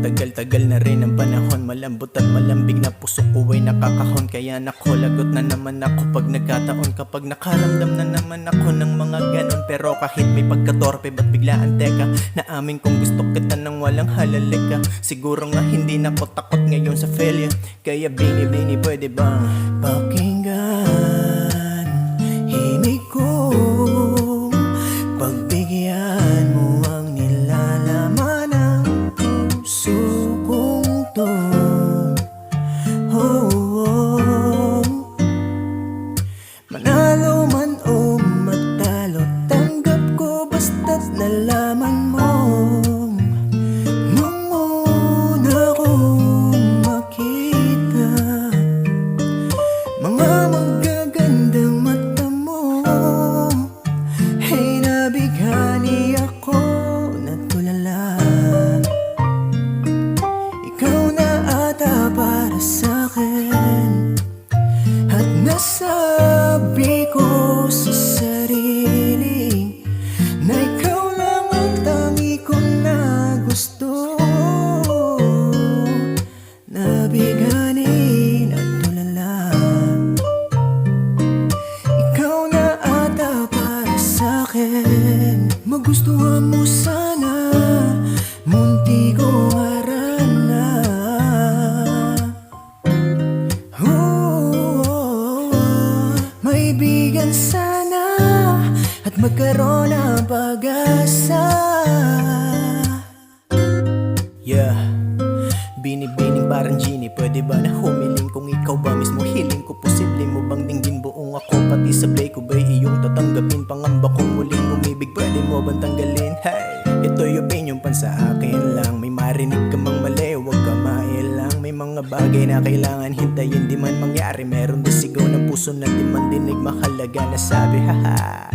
Matagal-tagal na rin ang panahon, malambot at malambing na puso ko ay nakakahon. Kaya nako, lagot na naman ako pag nagkataon, kapag nakaramdam na naman ako ng mga ganon. Pero kahit may pagkatorpe, ba't biglaan teka, naamin kong gusto kita nang walang halalika. Siguro nga hindi na ako takot ngayon sa failure, kaya bini-bini pwede bang pakinggan himig ko, pagbigyan mo ang nilalaman ng puso kong to. Oh, oh. Manalo man o matalo, tanggap ko basta't nalaman mo. Nung una kong makita mga magagandang mata mo, hey, nabighani ako, natulala. Ikaw na ata para sa'kin, at nasabi ko sa sarili na ikaw lang ang tangi ko na gusto. Nabighani, natulala. Ikaw na ata para sa'kin, magustuhan mo sana, munti kong harana. Maibigan sana at magkaroon ng pag-asa. Yeah, binibining parang genie, pwede ba na humiling kung ikaw ba mismo hiling ko? Posible mo bang dinggin buong ako, pati sa play ko ba'y iyong tatanggapin? Pangamba kong muling umibig, pwede mo bang tanggalin? Hey, ito'y opinion pan sa akin lang, may marinig ka mang mali, huwag ka mailang. May mga bagay na kailangan hintayin, di man mangyari. Meron din sigaw ng puso na di man dinig, mahalaga na sabi, haha.